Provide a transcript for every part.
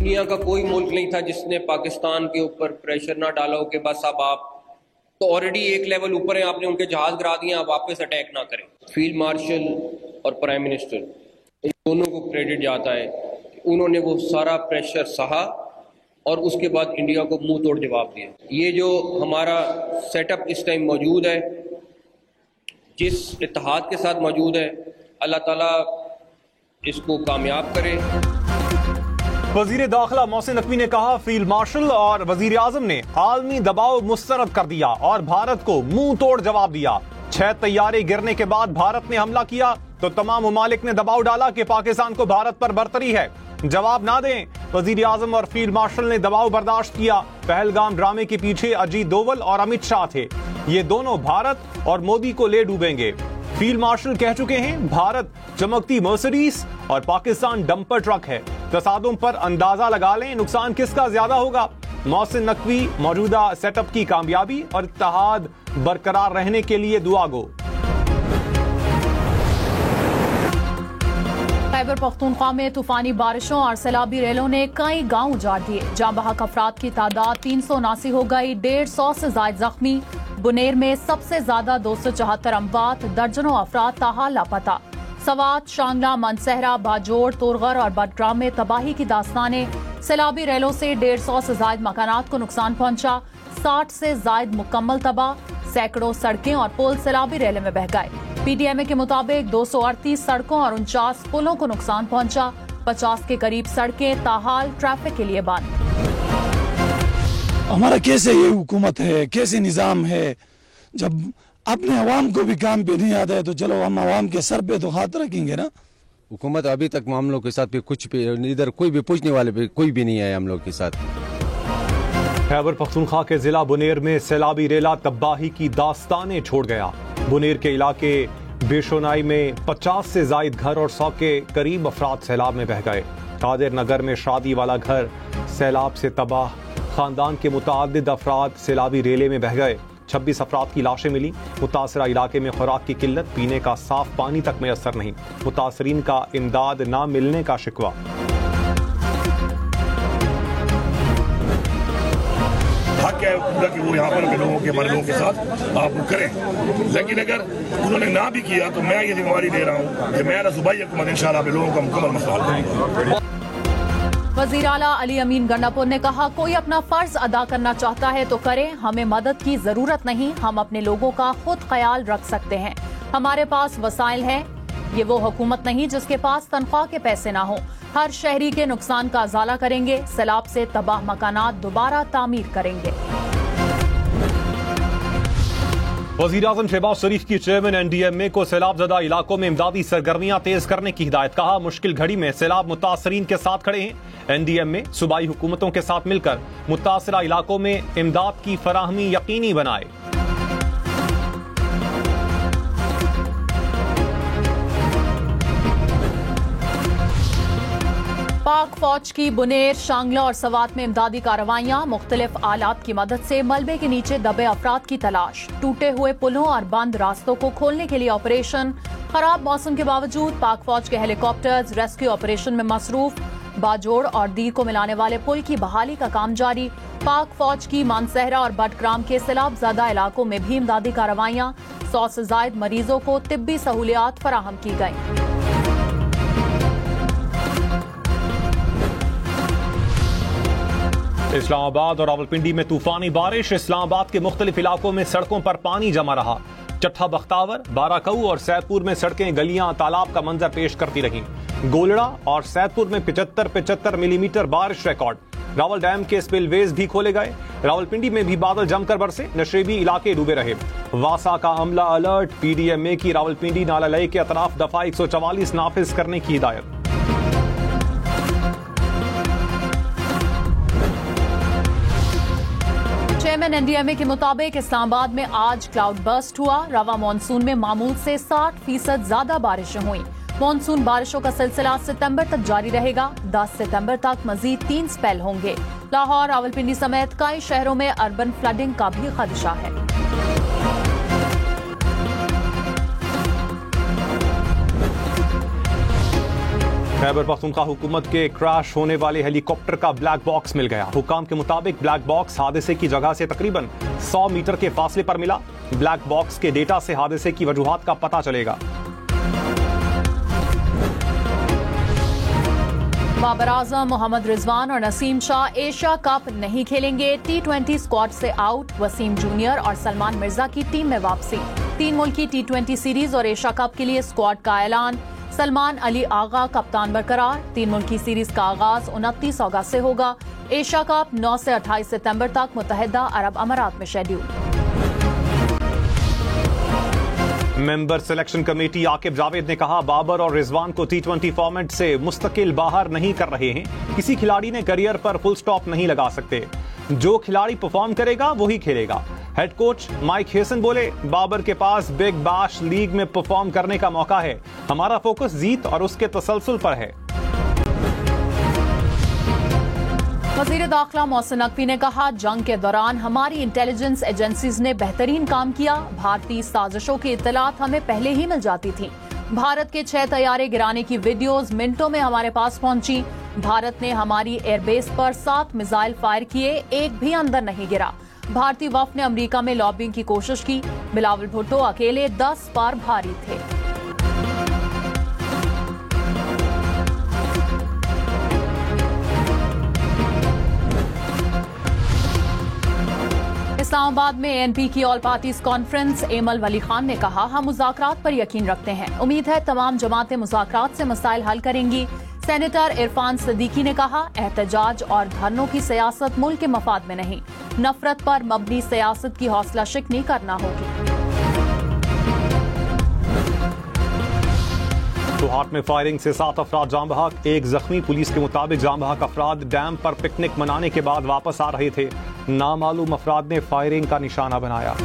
दुनिया का कोई मुल्क नहीं था जिसने पाकिस्तान के ऊपर प्रेशर ना डाला हो कि बस अब आप तो ऑलरेडी एक लेवल ऊपर है, आपने उनके जहाज गिरा दिए, आप वापस अटैक ना करें। फील्ड मार्शल और प्राइम मिनिस्टर इन दोनों को क्रेडिट जाता है, उन्होंने वो सारा प्रेशर सहा और उसके बाद इंडिया को मुंह तोड़ जवाब दिया। ये जो हमारा सेटअप इस टाइम मौजूद है, जिस इत्तेहाद के साथ मौजूद है, अल्लाह ताला इसको कामयाब करे। वजीर दाखिला मोहसिन नकवी ने कहा, फील्ड मार्शल और वजीर आजम ने आलमी दबाव मुस्तरद कर दिया और भारत को मुंह तोड़ जवाब दिया। 6 तैयारे गिरने के बाद भारत ने हमला किया तो तमाम ममालिक ने दबाव डाला कि पाकिस्तान को भारत पर बरतरी है, जवाब ना दें। वजीर आजम और फील्ड मार्शल ने दबाव बर्दाश्त किया। पहलगाम ड्रामे के पीछे अजीत डोवल और अमित शाह थे, ये दोनों भारत और मोदी को ले डूबेंगे। फील्ड मार्शल कह चुके हैं, भारत चमकती मर्सिडीज और पाकिस्तान डंपर ट्रक है। तसादुम पर अंदाजा लगा लें नुकसान किसका ज्यादा होगा। मोहसिन नकवी मौजूदा सेटअप की कामयाबी और इत्तेहाद बरकरार रहने के लिए दुआ गो। खैबर पख्तूनख्वा में तूफानी बारिशों और सैलाबी रेलों ने कई गांव उजाड़ दिए। जाँ बहक अफराद की तादाद 379 हो गई, 150 से ज्यादा जख्मी। बुनेर में सबसे ज्यादा 274 अमवात, दर्जनों अफराद ताहाल लापता। सवात, शांगला, मनसहरा, बाजोड़, तोरगर और बडग्राम में तबाही की दास्तानें। सैलाबी रेलों से 150 से ज्यादा मकानात को नुकसान पहुंचा, 60 से ज्यादा मुकम्मल तबाह। सैकड़ों सड़कें और पुल सैलाबी रेले में बह गए। पीटीएमए के मुताबिक 238 सड़कों और 49 पुलों को नुकसान पहुंचा। 50 के करीब सड़कें ताहाल ट्रैफिक के लिए बंद। हमारा कैसे ये हुकूमत है, कैसे निजाम है, जब अपने अवाम को भी काम पे नहीं आता है तो चलो हम अवाम के सर पे तो हाथ रखेंगे ना। हुकूमत अभी तक मामलों के साथ भी कुछ भी इधर कोई भी पूछने वाले भी कोई भी नहीं है हम लोग के साथ। खैबर पख्तूनख्वा के जिला बुनेर में सैलाबी रेला तबाही की दास्तानें छोड़ गया। बुनेर के इलाके बेशोनाई में 50 से जायद घर और 100 के करीब अफराद सैलाब में बह गए। कादिर नगर में शादी वाला घर सैलाब से तबाह, खानदान के मुताअद्दिद अफराद सैलाबी रेले में बह गए। 26 अफराद की लाशें मिली। मुतासरा इलाके में खुराक की किल्लत, पीने का साफ पानी तक मैसर नहीं। मुतासरीन का इमदाद न मिलने का शिकवा। हक है पूरा कि वो यहाँ पर के लोगों के हमारे लोगों के साथ आप वो करें, लेकिन अगर उन्होंने ना भी किया तो मैं ये जिम्मेवारी दे रहा हूँ कि मैं सूबाई हुकूमत इंशाअल्लाह आप लोगों का मुकम्मल मसला हल करेंगे। वज़ीर आला अली अमीन गंडापुर ने कहा, कोई अपना फर्ज अदा करना चाहता है तो करे, हमें मदद की जरूरत नहीं, हम अपने लोगों का खुद ख्याल रख सकते हैं, हमारे पास वसाइल हैं। ये वो हुकूमत नहीं जिसके पास तनख्वाह के पैसे ना हो। हर शहरी के नुकसान का अजाला करेंगे, सैलाब से तबाह मकानात दोबारा तामीर करेंगे। वज़ीर आज़म शहबाज शरीफ की चेयरमैन एनडीएमए को सैलाब ज़दा इलाकों में इमदादी सरगर्मियां तेज करने की हिदायत। कहा, मुश्किल घड़ी में सैलाब मुतासरीन के साथ खड़े हैं। एनडीएमए सूबाई हुकूमतों के साथ मिलकर मुतासरा इलाकों में इमदाद की फराहमी यकीनी बनाए। पाक फौज की बुनेर, शांगला और सवात में इमदादी कार्रवाइयां। मुख्तलिफ आलात की मदद से मलबे के नीचे दबे अफराद की तलाश। टूटे हुए पुलों और बंद रास्तों को खोलने के लिए ऑपरेशन। खराब मौसम के बावजूद पाक फौज के हेलीकॉप्टर्स रेस्क्यू ऑपरेशन में मसरूफ। बाजोड़ और दीर को मिलाने वाले पुल की बहाली का काम जारी। पाक फौज की मानसहरा और बडग्राम के सैलाब ज़दा इलाकों में भी इमदादी कार्रवाइयां। 100 से ज्यादा मरीजों को तिब्बी सहूलियात फराहम की गई। इस्लामाबाद और रावलपिंडी में तूफानी बारिश। इस्लामाबाद के मुख्तलिफ इलाकों में सड़कों पर पानी जमा रहा। चट्ठा बख्तावर, बाराकऊ और सैदपुर में सड़कें, गलियां तालाब का मंजर पेश करती रहीं। गोलड़ा और सैदपुर में 75 मिलीमीटर बारिश रिकॉर्ड। रावल डैम के स्पिलवेज भी खोले गए। रावलपिंडी में भी बादल जमकर बरसे, नशेबी इलाके डूबे रहे। वासा का अमला अलर्ट। पीडीएमए की रावलपिंडी नाला के अतराफ दफा 144 नाफिज करने की हिदायत। चेयरमैन एनडीएमए के मुताबिक इस्लामाबाद में आज क्लाउड बर्स्ट हुआ। रवा मानसून में मामूल से 60% ज्यादा बारिशें हुई। मानसून बारिशों का सिलसिला सितंबर तक जारी रहेगा। 10 सितंबर तक मजीद 3 स्पेल होंगे। लाहौर, रावलपिंडी समेत कई शहरों में अर्बन फ्लडिंग का भी खदशा है। खैबर पख्तूनख्वा हुकूमत के क्रैश होने वाले हेलीकॉप्टर का ब्लैक बॉक्स मिल गया। हुकाम के मुताबिक ब्लैक बॉक्स हादसे की जगह से तकरीबन 100 मीटर के फासले पर मिला। ब्लैक बॉक्स के डेटा से हादसे की वजूहात का पता चलेगा। बाबर आजम, मोहम्मद रिजवान और नसीम शाह एशिया कप नहीं खेलेंगे। T20 स्क्वाड से आउट। वसीम जूनियर और सलमान मिर्जा की टीम में वापसी। 3 मुल्की T20 सीरीज और एशिया कप के लिए स्क्वाड का ऐलान। सलमान अली आगा कप्तान बरकरार। 3 मुल्की सीरीज का आगाज 29 अगस्त से होगा। एशिया कप 9 से 28 सितंबर तक मुत्तहिदा अरब अमारात में schedule. Member selection committee Aqib Javed ने कहा, बाबर और रिजवान को T20 फॉर्मेट से मुस्तकिल बाहर नहीं कर रहे हैं। किसी खिलाड़ी ने करियर पर फुल स्टॉप नहीं लगा सकते। जो खिलाड़ी परफॉर्म करेगा वही खेलेगा। हेड कोच माइक हेसन बोले, बाबर के पास बिग बैश लीग में परफॉर्म करने का मौका है। हमारा फोकस जीत और उसके तसलसल पर है। वज़ीर दाखिला मोहसिन नकवी ने कहा, जंग के दौरान हमारी इंटेलिजेंस एजेंसीज ने बेहतरीन काम किया। भारतीय साजिशों की इत्तलात हमें पहले ही मिल जाती थी। भारत के 6 तैयारे गिराने की वीडियोस मिनटों में हमारे पास पहुंची। भारत ने हमारी एयरबेस पर 7 मिसाइल फायर किए, एक भी अंदर नहीं गिरा। भारतीय वफ़द ने अमेरिका में लॉबिंग की कोशिश की। बिलावल भुट्टो अकेले 10 पार भारी थे। इस्लामाबाद में ANP की ऑल पार्टीज कॉन्फ्रेंस। एमल वली खान ने कहा, हम मुज़ाकरात पर यकीन रखते हैं। उम्मीद है तमाम जमातें मुज़ाकरात से मसाइल हल करेंगी। सेनेटर इरफान सिद्दीकी ने कहा, एहतजाज और धरनों की सियासत मुल्क के मफाद में नहीं, नफरत पर मबनी सियासत की हौसला शिकनी करना होगी। सुहाट में फायरिंग से 7 अफराद जाम बहक, 1 जख्मी। पुलिस के मुताबिक जाम बहक अफराद डैम पर पिकनिक मनाने के बाद वापस आ रहे थे। नामालूम अफराद ने फायरिंग का निशाना बनाया।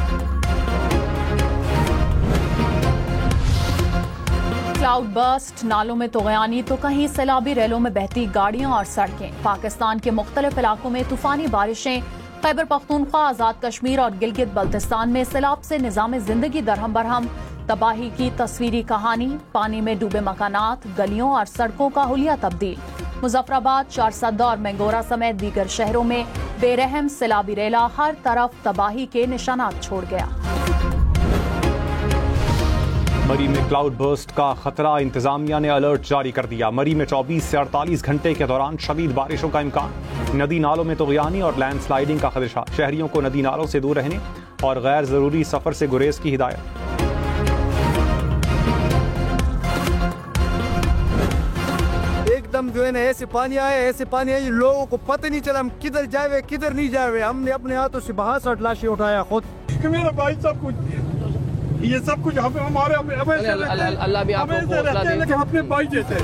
क्लाउड बर्स्ट, नालों में तुगयानी तो कहीं सैलाबी रेलों में बहती गाड़ियां और सड़कें। पाकिस्तान के मुख्तलिफ इलाकों में तूफानी बारिशें। खैबर पख्तूनख्वा, आजाद कश्मीर और गिलगित बल्तिस्तान में सैलाब से निजाम जिंदगी दरहम बरहम। तबाही की तस्वीरी कहानी। पानी में डूबे मकानात, गलियों और सड़कों का हुलिया तब्दील। मुजफ्फराबाद, चारसद्दा और मैंगोरा समेत दीगर शहरों में बेरहम सैलाबी रेला हर तरफ तबाही के निशानात छोड़ गया। मरी में क्लाउड बर्स्ट का खतरा, इंतजामिया ने अलर्ट जारी कर दिया। मरी में 24 से 48 घंटे के दौरान शदीद बारिशों का इम्कान। नदी नालों में तुगयानी और लैंडस्लाइडिंग का खदशा। शहरियों को नदी नालों से दूर रहने और गैर जरूरी सफर से गुरेज की हिदायत। एकदम जो है ना ऐसे पानी आए, लोगों को पता नहीं चला हम किधर जावे किधर नहीं जावे। हमने अपने हाथों से 62 लाशें उठाया खुद। मेरा भाई सब कुछ, ये सब कुछ हमारे अल्लाह भी आपको अपने भाई जैसे।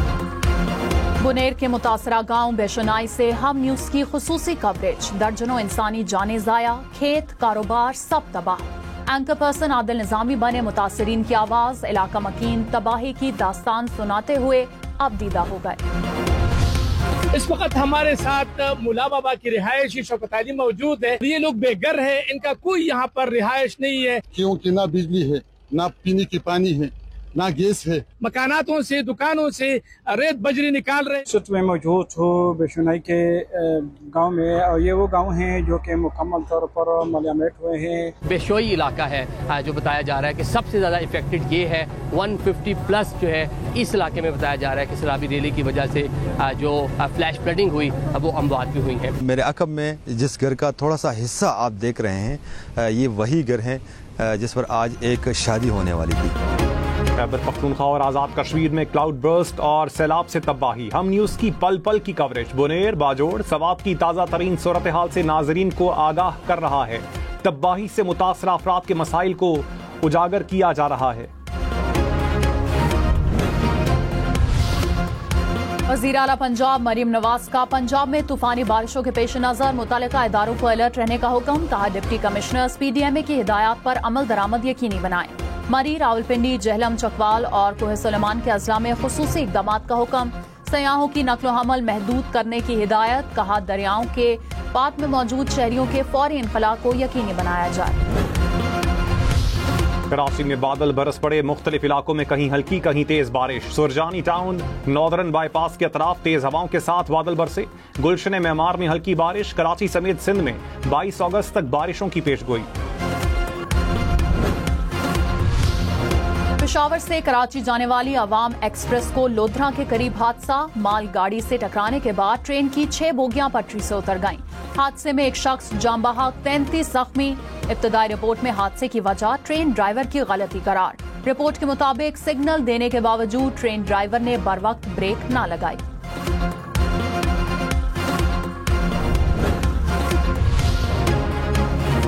बुनेर के मुतासरा गांव बेशनाई से हम न्यूज की खुसूसी कवरेज। दर्जनों इंसानी जाने जाया, खेत कारोबार सब तबाह। एंकर पर्सन आदिल निजामी बने मुतासरीन की आवाज। इलाका मकीन तबाही की दास्तान सुनाते हुए अब दीदा हो गए। इस वक्त हमारे साथ मुला बाबा की रिहायशी शौकत अली मौजूद है। ये लोग बेघर है, इनका कोई यहाँ पर रिहायश नहीं है, क्योंकि ना बिजली है, ना पीने की पानी है, ना गैस है। मकानातों से, दुकानों से रेत बजरी निकाल रहे। इस वक्त मैं मौजूद हूँ बेशुनाई के गांव में, और ये वो गांव हैं जो कि मुकम्मल तौर पर मलियामेट हुए हैं। बेशोई इलाका है जो बताया जा रहा है कि सबसे ज़्यादा इफेक्टेड ये है। 150 प्लस जो है इस इलाके में बताया जा रहा है कि सैलाबी रैली की वजह से जो फ्लैश फ्लडिंग हुई वो अमवात भी हुई है। मेरे अकब में जिस घर का थोड़ा सा हिस्सा आप देख रहे हैं, ये वही घर है जिस पर आज एक शादी होने वाली थी। खैबर पख्तूनख्वा और आजाद कश्मीर में क्लाउड बर्स्ट और सैलाब से तबाही। हम न्यूज की पल पल की कवरेज। बुनेर, बाजोड़, सवाब की ताज़ा तरीन सूरत हाल से नाजरीन को आगाह कर रहा है। तबाही से मुतासरा अफराद के मसाइल को उजागर किया जा रहा है। वज़ीर आला पंजाब मरीम नवाज का पंजाब में तूफानी बारिशों के पेश नजर मुतालिका इदारों को अलर्ट रहने का हुक्म। कहा, डिप्टी कमिश्नर्स PDMA की हिदायत पर अमल दरामद यकीनी बनाएं। मरी, रावलपिंडी, जहलम, चकवाल और कोहे सुलेमान के अजला में खुसूसी इक़दाम का हुक्म। सयाहों की नकलो हमल महदूद करने की हिदायत। कहा, दरियाओं के पात में मौजूद शहरियों के फौरी इनखला को यकीनी बनाया जाए। कराची में बादल बरस पड़े, मुख्तलिफ इलाकों में कहीं हल्की कहीं तेज बारिश। सुरजानी टाउन नॉर्दर्न बाईपास के अतराफ तेज हवाओं के साथ बादल बरसे। गुलशन मेमार में हल्की बारिश। कराची समेत सिंध में 22 अगस्त तक बारिशों की पेशगोई। पेशावर से कराची जाने वाली अवाम एक्सप्रेस को लोधरा के करीब हादसा। मालगाड़ी से टकराने के बाद ट्रेन की 6 बोगियां पटरी से उतर गईं। हादसे में एक शख्स जाम बहक, 33 जख्मी। इब्तदाई रिपोर्ट में हादसे की वजह ट्रेन ड्राइवर की गलती करार। रिपोर्ट के मुताबिक सिग्नल देने के बावजूद ट्रेन ड्राइवर ने बरवक्त ब्रेक न लगाई।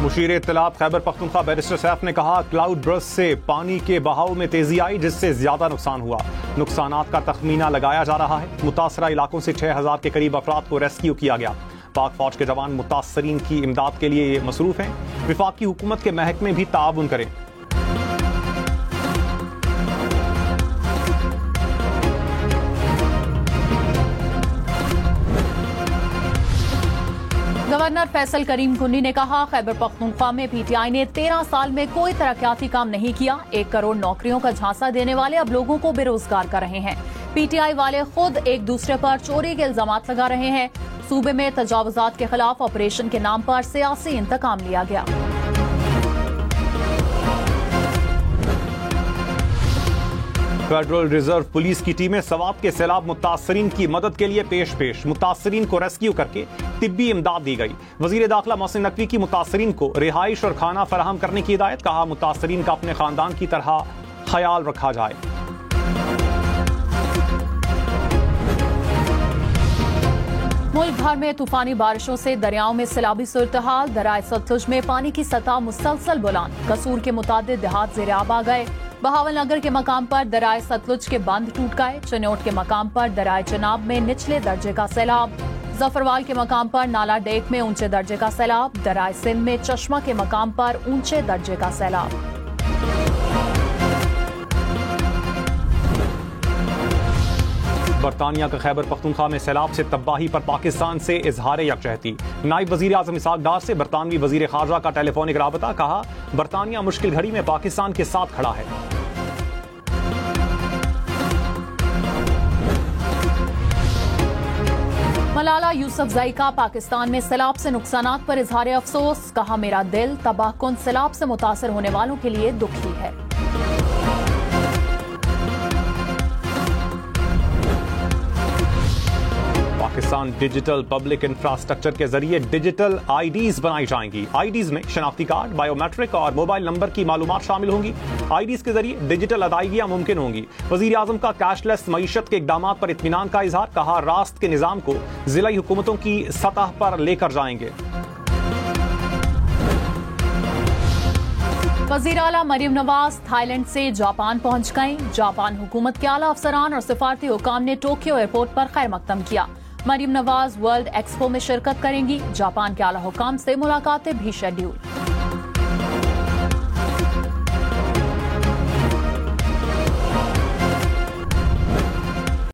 मुशीर इत्तलात खैबर पख्तूनख्वा बैरिस्टर सैफ ने कहा, क्लाउड बर्स्ट से पानी के बहाव में तेजी आई, जिससे ज्यादा नुकसान हुआ। नुकसानात का तखमीना लगाया जा रहा है। मुतासरा इलाकों से 6000 के करीब अफराद को रेस्क्यू किया गया। पाक फौज के जवान मुतासरीन की इमदाद के लिए मसरूफ हैं। विफाकी हुकूमत के महकमे भी ताउन करें। गवर्नर फैसल करीम कुन्नी ने कहा, खैबर पख्तूनख्वा में पीटीआई ने 13 साल में कोई तरक्याती काम नहीं किया। 1 करोड़ नौकरियों का झांसा देने वाले अब लोगों को बेरोजगार कर रहे हैं। पीटीआई वाले खुद एक दूसरे पर चोरी के इल्जामात लगा रहे हैं। सूबे में तजावुजात के खिलाफ ऑपरेशन के नाम पर सियासी इंतकाम लिया गया। फेडरल रिजर्व पुलिस की टीमें सवात के सैलाब मुतासरीन की मदद के लिए पेश। मुतासरीन को रेस्क्यू करके तिब्बी इमदाद दी गई। वजीर दाखिला मोहसिन नकवी की मुतासरीन को रिहाइश और खाना फराहम करने की हिदायत। कहा, मुतासरीन का अपने खानदान की तरह ख्याल रखा जाए। मुल्क भर में तूफानी बारिशों से दरियाओं में सैलाबी सूरत-ए-हाल। दरियाए सतलुज में पानी की सतह मुसलसल बुलंद। कसूर के मुतादिद देहात ज़ेर-ए-आब आ गए। बहावल नगर के मकाम पर दरियाए सतलुज के बंद टूट गए। चनोट के मकाम पर दरियाए चनाब में निचले दर्जे का सैलाब। जफरवाल के मकाम पर नाला डेक में ऊंचे दर्जे का सैलाब। दरियाए सिंध में चश्मा के मकाम पर ऊंचे दर्जे का सैलाब। बरतानिया का खैबर पख्तूनख्वा में सैलाब से तबाही पर पाकिस्तान से इजहार यकजहती। नायब वजीर आजम इसहाक डार से बरतानवी वजीर खारजा का टेलीफोनिक राबता। कहा, बरतानिया मुश्किल घड़ी में पाकिस्तान के साथ खड़ा है। मलाला यूसुफजई का पाकिस्तान में सैलाब से नुकसानात पर इजहार अफसोस। कहा, मेरा दिल तबाहकुन सैलाब से मुतासर होने वालों के लिए दुखी है। पाकिस्तान डिजिटल पब्लिक इंफ्रास्ट्रक्चर के जरिए डिजिटल आईडीज बनाई जाएंगी। आईडीज में शनाख्ती कार्ड, बायोमेट्रिक और मोबाइल नंबर की मालूमात शामिल होंगी। आईडीज के जरिए डिजिटल अदायगियां मुमकिन होंगी। वजीर आजम का कैशलेस मईशत के इकदाम पर इत्मीनान का इजहार। कहा, रास्त के निजाम को जिलाई हुकूमतों की सतह पर लेकर जाएंगे। वज़ीर आला मरियम नवाज थाईलैंड से जापान पहुंच गए। जापान हुकूमत के आला अफसरान और सिफारती हुकाम ने टोक्यो एयरपोर्ट पर खैर मकदम किया। मरियम नवाज वर्ल्ड एक्सपो में शिरकत करेंगी। जापान के आला हुकाम से मुलाकातें भी शेड्यूल।